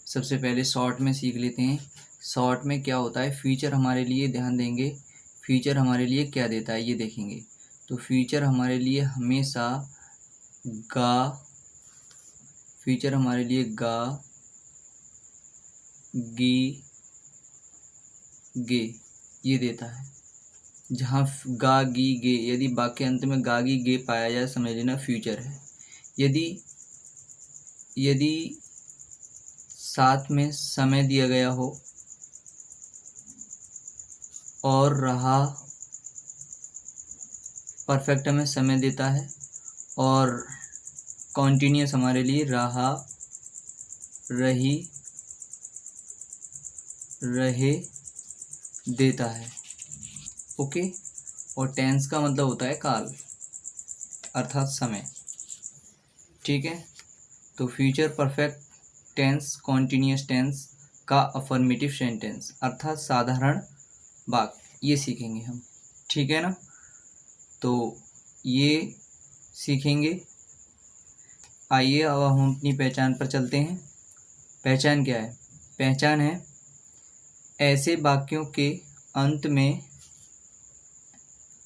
सबसे पहले शॉर्ट में सीख लेते हैं। शॉर्ट में क्या होता है, फ्यूचर हमारे लिए ध्यान देंगे। फ्यूचर हमारे लिए क्या देता है ये देखेंगे। तो फ्यूचर हमारे लिए हमेशा गा, फ्यूचर हमारे लिए गा, गी, गे ये देता है। जहाँ गा, गी, गे, यदि वाक्य अंत में गा, गी, गे पाया जाए समझ लेना फ्यूचर है। यदि साथ में समय दिया गया हो और रहा, परफेक्ट हमें समय देता है, और कॉन्टिन्यूस हमारे लिए रहा, रही, रहे देता है। ओके। और टेंस का मतलब होता है काल अर्थात समय। ठीक है। तो future perfect tense, continuous tense का अफर्मेटिव सेंटेंस अर्थात साधारण वाक्य ये सीखेंगे हम। ठीक है ना। तो ये सीखेंगे। आइए अब हम अपनी पहचान पर चलते हैं। पहचान क्या है? पहचान है ऐसे वाक्यों के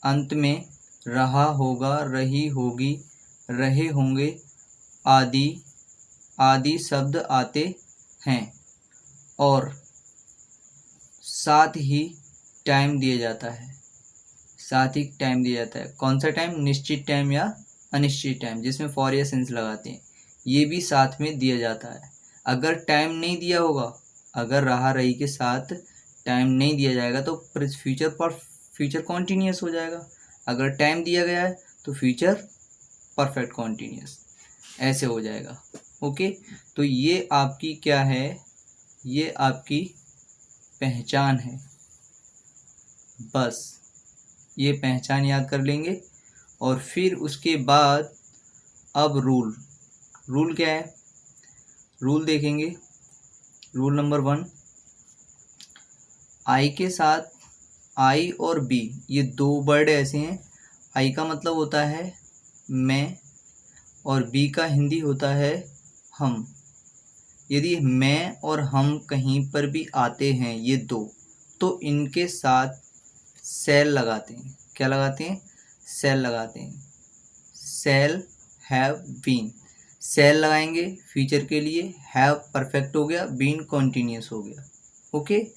अंत में रहा होगा, रही होगी, रहे होंगे आदि शब्द आते हैं और साथ ही टाइम दिया जाता है। साथ ही टाइम दिया जाता है। कौन सा टाइम? निश्चित टाइम या अनिश्चित टाइम, जिसमें फॉर या सिंस लगाते हैं, ये भी साथ में दिया जाता है। अगर टाइम नहीं दिया होगा, अगर रहा रही के साथ टाइम नहीं दिया जाएगा तो फ्यूचर कॉन्टिन्यूस हो जाएगा। अगर टाइम दिया गया है तो फ्यूचर परफेक्ट कॉन्टिन्यूस ऐसे हो जाएगा। ओके। तो ये आपकी क्या है? ये आपकी पहचान है। बस ये पहचान याद कर लेंगे। और फिर उसके बाद अब रूल क्या है? रूल देखेंगे। रूल नंबर 1, आई के साथ आई और बी ये दो वर्ड ऐसे हैं। आई का मतलब होता है मैं और बी का हिंदी होता है हम। यदि मैं और हम कहीं पर भी आते हैं ये दो, तो इनके साथ सेल लगाते हैं। क्या लगाते हैं? सेल लगाते हैं। Shall, have, been. सेल लगाएंगे फ्यूचर के लिए, हैव परफेक्ट हो गया, बीन कॉन्टिन्यूस हो गया। ओके।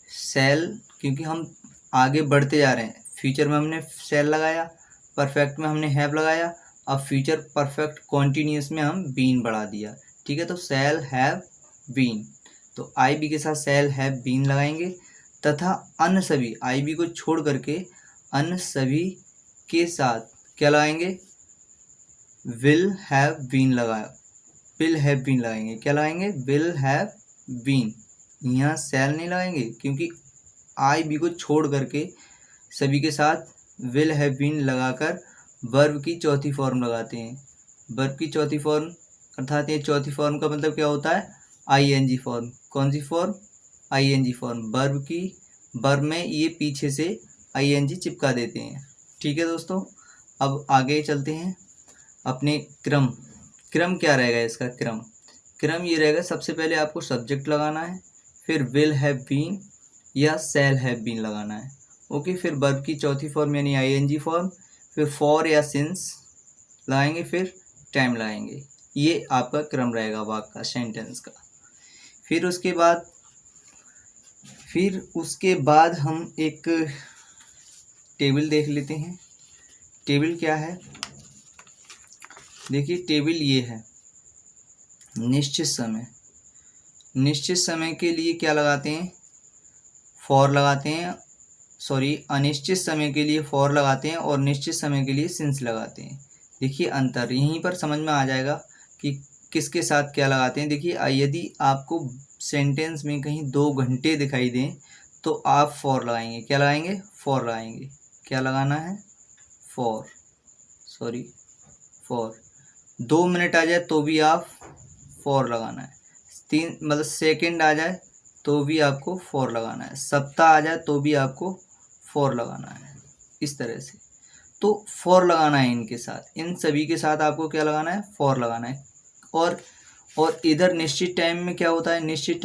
सेल क्योंकि हम आगे बढ़ते जा रहे हैं। फ्यूचर में हमने सेल लगाया, परफेक्ट में हमने हैव लगाया, अब फ्यूचर परफेक्ट कॉन्टिन्यूस में हम बीन बढ़ा दिया। ठीक है। तो सेल, हैव, बीन। तो आई बी के साथ सेल, हैव, बीन लगाएंगे तथा अन्य सभी, आई बी को छोड़ करके अन्य सभी के साथ क्या लगाएंगे? विल हैव बीन लगाएंगे। क्या लगाएंगे? Will have been. यहाँ सेल नहीं लगाएंगे क्योंकि आई बी को छोड़ करके सभी के साथ विल हैव बीन लगाकर वर्ब की चौथी फॉर्म लगाते हैं। वर्ब की चौथी फॉर्म अर्थात ये चौथी फॉर्म का मतलब क्या होता है? ING form. कौन सी फॉर्म? ING form. वर्ब में ये पीछे से आईएनजी चिपका देते हैं। ठीक है दोस्तों। अब आगे चलते हैं अपने क्रम क्या रहेगा इसका? क्रम ये रहेगा, सबसे पहले आपको सब्जेक्ट लगाना है, फिर विल हैव बीन या सेल हैव बीन लगाना है। ओके। फिर वर्ब की चौथी फॉर्म यानी आईएनजी फॉर्म, फिर फॉर या सिंस लगाएंगे, फिर टाइम लगाएंगे। ये आपका क्रम रहेगा वाक्य का, सेंटेंस का। फिर उसके बाद हम एक टेबल देख लेते हैं। टेबल क्या है? देखिए टेबल ये है निश्चित समय के लिए क्या लगाते हैं? फॉर लगाते हैं। अनिश्चित समय के लिए फॉर लगाते हैं और निश्चित समय के लिए सिंस लगाते हैं। देखिए अंतर यहीं पर समझ में आ जाएगा कि किसके साथ क्या लगाते हैं। देखिए यदि आपको सेंटेंस में कहीं 2 घंटे दिखाई दें तो आप फॉर लगाएंगे। क्या लगाएंगे? फॉर लगाएंगे। क्या लगाना है? फॉर। 2 मिनट आ जाए तो भी आप फॉर लगाना है। 3 सेकंड आ जाए तो भी आपको फॉर लगाना है। सप्ताह आ जाए तो भी आपको फॉर लगाना है। इस तरह से तो फॉर लगाना है इनके साथ, इन सभी के साथ आपको क्या लगाना है? फॉर लगाना है। और और इधर निश्चित टाइम में क्या होता है, निश्चित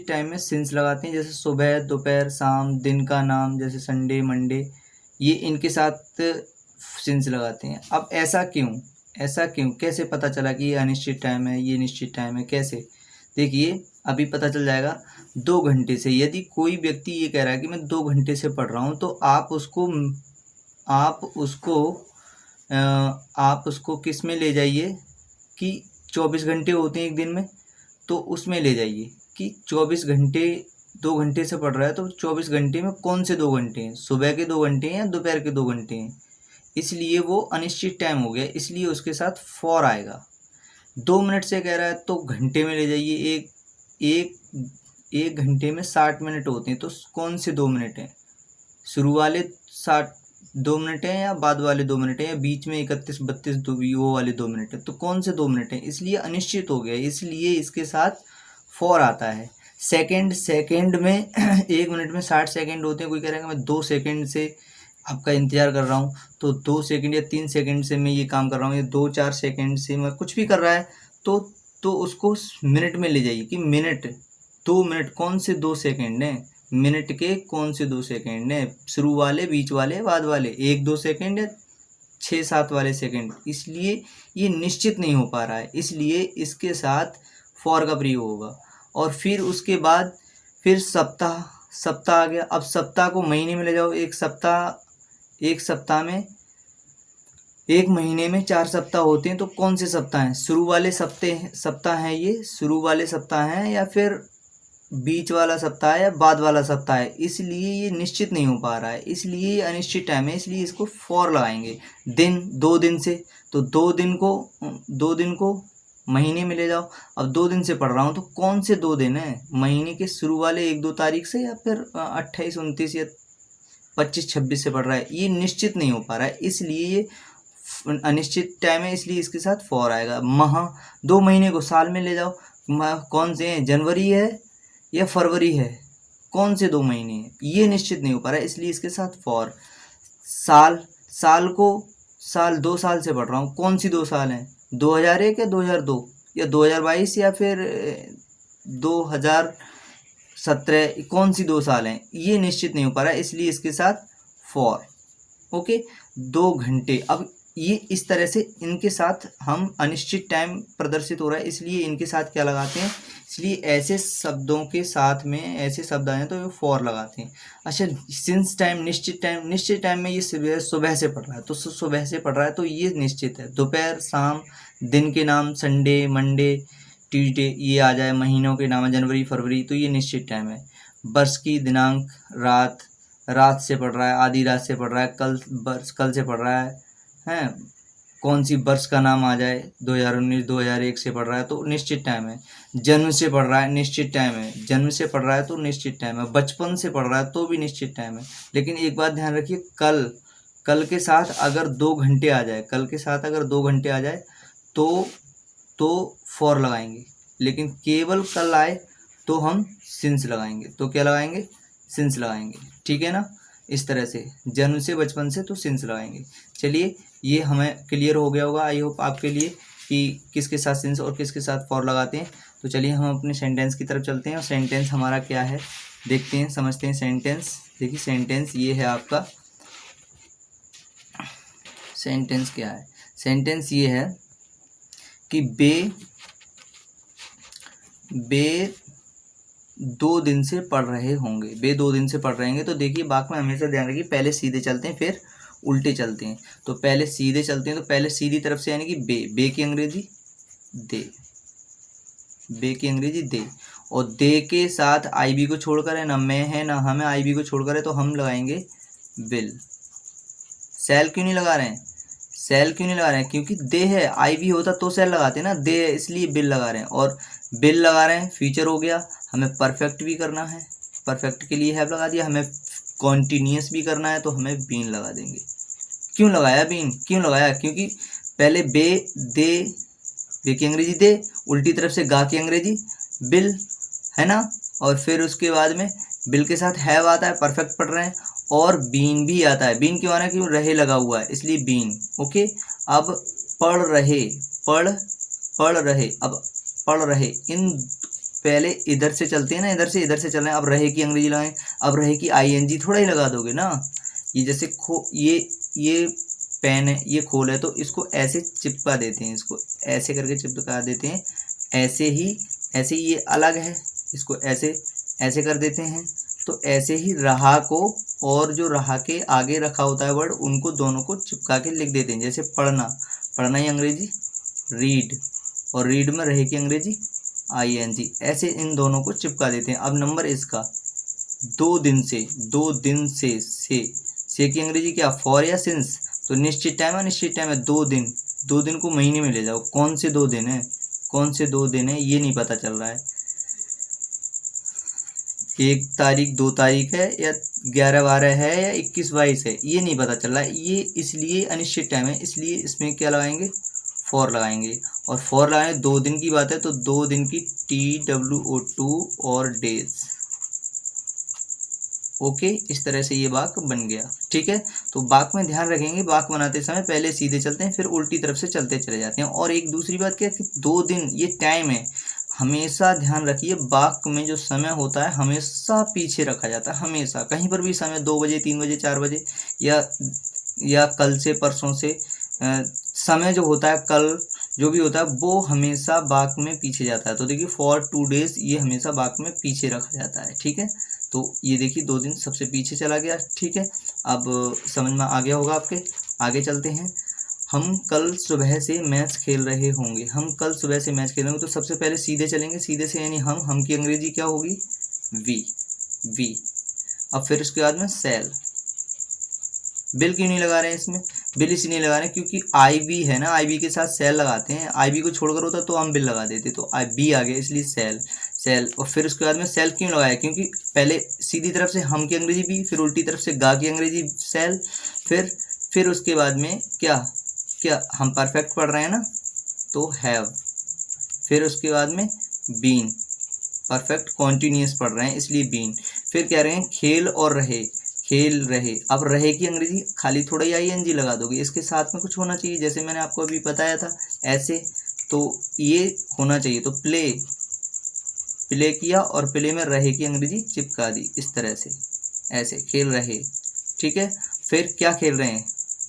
टाइम में सिंस लगाते हैं, जैसे सुबह, दोपहर, शाम, दिन का नाम जैसे संडे, मंडे, ये इनके साथ सिंस लगाते हैं। अब ऐसा क्यों, कैसे पता चला कि ये अनिश्चित टाइम है, ये निश्चित टाइम है, कैसे? देखिए अभी पता चल जाएगा। 2 घंटे से, यदि कोई व्यक्ति ये कह रहा है कि मैं 2 घंटे से पढ़ रहा हूँ, तो आप उसको किस में ले जाइए कि 24 घंटे होते हैं एक दिन में, तो उसमें ले जाइए कि 24 घंटे, 2 घंटे से पढ़ रहा है तो 24 घंटे में कौन से 2 घंटे हैं, सुबह के 2 घंटे हैं या दोपहर के 2 घंटे हैं, इसलिए वो अनिश्चित टाइम हो गया, इसलिए उसके साथ फॉर आएगा। 2 मिनट से कह रहा है तो घंटे में ले जाइए, एक घंटे में 60 मिनट होते हैं, तो कौन से 2 मिनट हैं, शुरू वाले 2 मिनट हैं या बाद वाले 2 मिनट हैं, या बीच में 31, 32 वो वाले 2 मिनट हैं, तो कौन से 2 मिनट हैं, इसलिए अनिश्चित हो गया, इसलिए इसके साथ फॉर आता है। सेकंड में 1 मिनट में 60 सेकंड होते हैं, कोई कह रहा है कि मैं 2 सेकंड से आपका इंतज़ार कर रहा हूँ, तो 2 सेकंड या 3 सेकंड से मैं ये काम कर रहा हूँ, या 2-4 सेकंड से मैं कुछ भी कर रहा है, तो उसको मिनट में ले जाइए कि मिनट, 2 मिनट कौन से 2 सेकंड हैं, मिनट के कौन से 2 सेकंड हैं, शुरू वाले, बीच वाले, बाद वाले, 1-2 सेकंड या 6-7 वाले सेकंड, इसलिए ये निश्चित नहीं हो पा रहा है, इसलिए इसके साथ फॉर का प्रयोग होगा। और फिर उसके बाद फिर सप्ताह आ गया। अब सप्ताह को महीने में ले जाओ, एक सप्ताह में, एक महीने में 4 सप्ताह होते हैं, तो कौन से सप्ताह हैं, शुरू वाले सप्ताह हैं, ये शुरू वाले सप्ताह हैं या फिर बीच वाला सप्ताह है या बाद वाला सप्ताह है, इसलिए ये निश्चित नहीं हो पा रहा है, इसलिए ये अनिश्चित टाइम है, इसलिए इसको फॉर लगाएंगे। दिन, 2 दिन से, तो 2 दिन को महीने में ले जाओ। अब 2 दिन से पढ़ रहा हूँ, तो कौन से 2 दिन हैं, महीने के शुरू वाले 1-2 तारीख से या फिर 28, 29 या 25, 26 से पढ़ रहा है, ये निश्चित नहीं हो पा रहा है, इसलिए ये अनिश्चित टाइम है, इसलिए इसके साथ फॉर आएगा। 2 महीने को साल में ले जाओ, कौन से हैं, जनवरी है या फरवरी है, कौन से 2 महीने हैं, ये निश्चित नहीं हो पा रहा है, इसलिए इसके साथ फॉर। साल को 2 साल से पढ़ रहा हूँ, कौन सी 2 साल हैं, 2001 या 2002 या 2022 या फिर 2017, कौन सी 2 साल हैं, ये निश्चित नहीं हो पा रहा है, इसलिए इसके साथ फॉर। ओके, 2 घंटे। अब ये इस तरह से इनके साथ हम अनिश्चित टाइम प्रदर्शित हो रहा है, इसलिए इनके साथ क्या लगाते हैं, इसलिए ऐसे शब्दों के साथ में ऐसे शब्द आए तो ये फॉर लगाते हैं। अच्छा, सिंस टाइम, निश्चित टाइम में ये सुबह से पढ़ रहा है, तो सुबह से पढ़ रहा है तो ये निश्चित है। दोपहर, शाम, दिन के नाम संडे, मंडे, ट्यूसडे, ये आ जाए, महीनों के नाम जनवरी, फरवरी, तो ये निश्चित टाइम है। वर्ष की दिनांक, रात से पढ़ रहा है, आधी रात से पढ़ रहा है, कल से पढ़ रहा है, कौन सी वर्ष का नाम आ जाए, 2019, 2001 से पढ़ रहा है तो निश्चित टाइम है। जन्म से पढ़ रहा है, निश्चित टाइम है, जन्म से पढ़ रहा है तो निश्चित टाइम है। बचपन से पढ़ रहा है तो भी निश्चित टाइम है। लेकिन एक बात ध्यान रखिए, कल के साथ अगर 2 घंटे आ जाए, तो फॉर लगाएंगे, लेकिन केवल कल आए तो हम सिंस लगाएंगे, तो क्या लगाएंगे, सिंस लगाएंगे, ठीक है ना। इस तरह से जन्म से, बचपन से तो सिंस लगाएंगे। चलिए, ये हमें क्लियर हो गया होगा, आई होप आपके लिए, कि किसके साथ सिंस और किसके साथ फॉर लगाते हैं। तो चलिए हम अपने सेंटेंस की तरफ चलते हैं, और सेंटेंस हमारा क्या है देखते हैं, समझते हैं। सेंटेंस, देखिए सेंटेंस ये है आपका, सेंटेंस क्या है, सेंटेंस ये है कि बे 2 दिन से पढ़ रहे होंगे, बे 2 दिन से पढ़ रहे होंगे। तो देखिए बात में हमेशा ध्यान रखिए, पहले सीधे चलते हैं फिर उल्टे चलते हैं। तो पहले सीधे चलते हैं, तो पहले सीधी तरफ से यानी कि बे की अंग्रेजी दे, बे की अंग्रेजी दे, और दे के साथ आई बी को छोड़कर है ना, मैं है ना हमें, आई बी को छोड़कर है तो हम लगाएंगे विल। सेल क्यों नहीं लगा रहे हैं, क्योंकि दे है, आई बी होता तो सेल लगाते ना, दे है इसलिए बिल लगा रहे हैं, और बिल लगा रहे हैं, फ्यूचर हो गया। हमें परफेक्ट भी करना है, परफेक्ट के लिए हैव लगा दिया, हमें कॉन्टीन्यूस भी करना है तो हमें बीन लगा देंगे। क्यों लगाया बीन, क्योंकि पहले बे की अंग्रेजी दे, उल्टी तरफ से गा की अंग्रेजी बिल, है ना, और फिर उसके बाद में बिल के साथ हैव आता है, परफेक्ट पढ़ रहे हैं, और बीन भी आता है। बीन क्यों आ रहा है, क्यों रहे लगा हुआ है इसलिए बीन। ओके, अब पढ़ रहे, अब पढ़ रहे, इन पहले इधर से चलते हैं ना, इधर से चल रहे हैं। अब रहे की अंग्रेजी लगाएं, अब रहे की ING थोड़ा ही लगा दोगे ना। ये जैसे ये पेन है, ये खोल है, तो इसको ऐसे चिपका देते हैं, इसको ऐसे करके चिपका देते हैं। ऐसे ही ये अलग है, इसको ऐसे कर देते हैं। तो ऐसे ही रहा को और जो रहा के आगे रखा होता है वर्ड, उनको दोनों को चिपका के लिख देते हैं। जैसे पढ़ना ही अंग्रेजी रीड, और रीड में रहे की अंग्रेजी ING, ऐसे इन दोनों को चिपका देते हैं। अब नंबर इसका 2 दिन से से की अंग्रेजी क्या, फॉर या सिंस। तो निश्चित टाइम है 2 दिन को महीने में ले जाओ। कौन से 2 दिन है ये नहीं पता चल रहा है। 1 तारीख 2 तारीख है या 11-12 है या 21-22 है, ये नहीं पता चल रहा है। ये इसलिए अनिश्चित टाइम है, इसलिए इसमें क्या लगाएंगे, फॉर लगाएंगे। और फॉर लगाएंगे 2 दिन की बात है तो 2 दिन की TWO2 और डेज। ओके, इस तरह से ये वाक्य बन गया। ठीक है, तो वाक्य में ध्यान रखेंगे, वाक्य बनाते समय पहले सीधे चलते हैं, फिर उल्टी तरफ से चलते चले जाते हैं। और एक दूसरी बात क्या है कि 2 दिन ये टाइम है, हमेशा ध्यान रखिए वाक्य में जो समय होता है हमेशा पीछे रखा जाता है। हमेशा कहीं पर भी समय 2 बजे 3 बजे 4 बजे या कल से परसों से समय जो होता है, कल जो भी होता है, वो हमेशा वाक्य में पीछे जाता है। तो देखिए फॉर 2 डेज ये हमेशा वाक्य में पीछे रखा जाता है। ठीक है, तो ये देखिए 2 दिन सबसे पीछे चला गया। ठीक है, अब समझ में आ गया होगा आपके। आगे चलते हैं। हम कल सुबह से मैच खेल रहे होंगे। हम कल सुबह से मैच खेल रहे होंगे, तो सबसे पहले सीधे चलेंगे, सीधे से यानी हम की अंग्रेजी क्या होगी, वी। अब फिर उसके बाद में सेल। बिल क्यों नहीं लगा रहे हैं इसमें, बिल इसलिए नहीं लगा रहे हैं क्योंकि IB है ना, IB के साथ सेल लगाते हैं। IB को छोड़कर होता तो हम बिल लगा देते, तो B आ गया, इसलिए सेल। और फिर उसके बाद में सेल क्यों लगाया, क्योंकि पहले सीधी तरफ से हम की अंग्रेजी बी, फिर उल्टी तरफ से गा की अंग्रेजी सेल, फिर उसके बाद में क्या हम परफेक्ट पढ़ रहे हैं ना, तो हैव। फिर उसके बाद में बीन, परफेक्ट कॉन्टिन्यूस पढ़ रहे हैं इसलिए बीन। फिर कह रहे हैं खेल रहे। अब रहे की अंग्रेजी खाली थोड़ा ही ING लगा दोगे, इसके साथ में कुछ होना चाहिए, जैसे मैंने आपको अभी बताया था ऐसे। तो ये होना चाहिए, तो प्ले किया और प्ले में रहे की अंग्रेजी चिपका दी, इस तरह से ऐसे खेल रहे। ठीक है, फिर क्या खेल रहे हैं,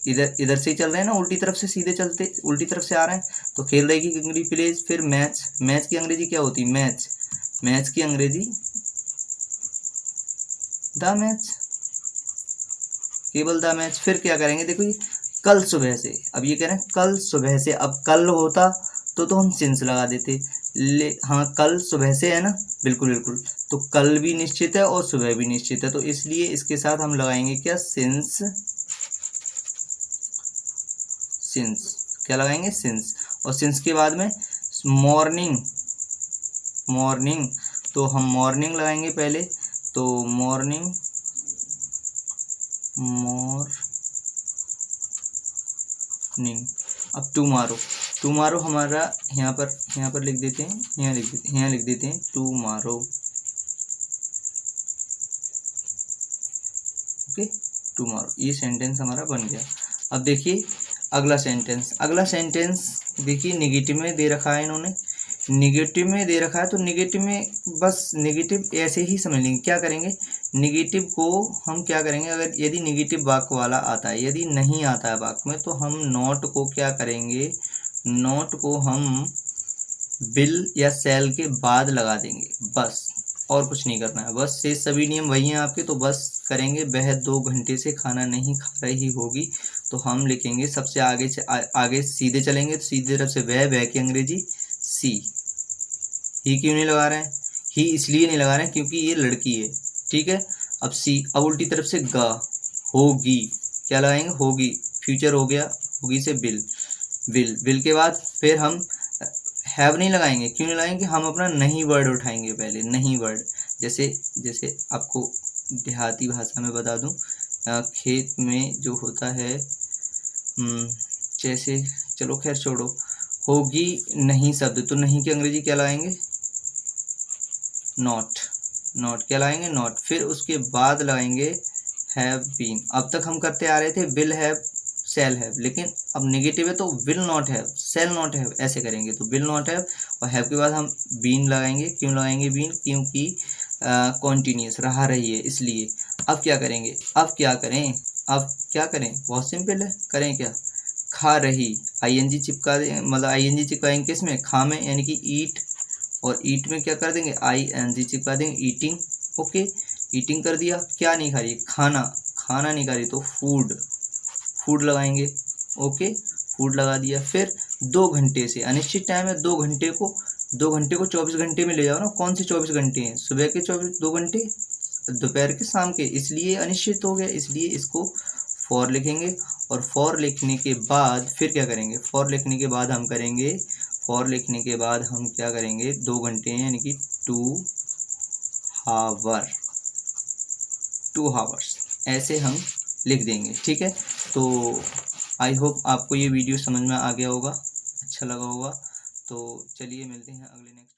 इधर से ही चल रहे हैं ना, उल्टी तरफ से सीधे चलते उल्टी तरफ से आ रहे हैं, तो खेल रहे की अंग्रेजी प्लेज। फिर मैच की अंग्रेजी क्या होती, मैच की अंग्रेजी द मैच, केवल द मैच। फिर क्या करेंगे, देखो ये कल सुबह से, अब ये कह रहे हैं कल सुबह से। अब कल होता तो हम सिंस लगा देते, हाँ कल सुबह से है ना, बिल्कुल। तो कल भी निश्चित है और सुबह भी निश्चित है, तो इसलिए इसके साथ हम लगाएंगे क्या, सिंस। क्या लगाएंगे, सिंस। और सिंस के बाद में मॉर्निंग, तो हम मॉर्निंग लगाएंगे पहले, तो मॉर्निंग। अब टुमारो हमारा यहाँ पर लिख देते हैं, यहाँ लिख देते हैं टुमारो। ओके, टुमारो, ये सेंटेंस हमारा बन गया। अब देखिए अगला सेंटेंस देखिए निगेटिव में दे रखा है इन्होंने, निगेटिव में दे रखा है, तो निगेटिव में बस निगेटिव ऐसे ही समझ लेंगे। क्या करेंगे, निगेटिव को हम क्या करेंगे, अगर यदि निगेटिव वाक्य वाला आता है, यदि नहीं आता है वाक्य में, तो हम नॉट को क्या करेंगे, नॉट को हम बिल या सेल के बाद लगा देंगे, बस और कुछ नहीं करना है। बस से सभी नियम वही हैं आपके, तो बस करेंगे वह 2 घंटे से खाना नहीं खा रही होगी, तो हम लिखेंगे सबसे आगे सीधे चलेंगे, तो सीधे तरफ से वह की अंग्रेजी सी। ही क्यों नहीं लगा रहे हैं, ही इसलिए नहीं लगा रहे हैं क्योंकि ये लड़की है। ठीक है, अब सी। अब उल्टी तरफ से गा, होगी, क्या लगाएंगे, होगी, फ्यूचर हो गया, होगी से बिल के बाद फिर हम हैव नहीं लगाएंगे। क्यों नहीं लगाएंगे, हम अपना नहीं वर्ड उठाएंगे पहले, नहीं वर्ड। जैसे आपको देहाती भाषा में बता दूं, खेत में जो होता है, जैसे चलो खैर छोड़ो, होगी नहीं शब्द, तो नहीं की अंग्रेजी क्या लगाएंगे, नॉट। क्या लगाएंगे, नॉट। फिर उसके बाद लगाएंगे हैव बीन। अब तक हम करते आ रहे थे विल हैव, शैल हैव, लेकिन अब नेगेटिव है तो will not have, shall not have, ऐसे करेंगे। तो विल नॉट हैव और हैव के बाद हम बीन लगाएंगे। क्यों लगाएंगे बीन? क्योंकि कॉन्टीन्यूस रही है इसलिए। अब क्या करें? बहुत सिंपल है। करें क्या? खा रही, आईएनजी चिपका दें, मतलब आईएनजी चिपकाएंगे किसमें? खा में, यानी कि ईट। और ईट में क्या कर देंगे? आईएनजी चिपका देंगे, ईटिंग। ओके, ईटिंग कर दिया। क्या नहीं खा रही? खाना नहीं खा रही, तो फूड लगाएंगे। ओके, फूड लगा दिया। फिर 2 घंटे से, अनिश्चित टाइम है, 2 घंटे को 24 घंटे में ले जाओ ना। कौन से 24 घंटे हैं? सुबह के 2 घंटे, दोपहर के, शाम के, इसलिए अनिश्चित हो गया, इसलिए इसको फॉर लिखेंगे। और फॉर लिखने के बाद फिर क्या करेंगे? फॉर लिखने के बाद हम क्या करेंगे? 2 घंटे हैं, यानी कि 2 हावर्स, ऐसे हम लिख देंगे। ठीक है, तो आई होप आपको ये वीडियो समझ में आ गया होगा, अच्छा लगा होगा। तो चलिए मिलते हैं अगले नेक्स्ट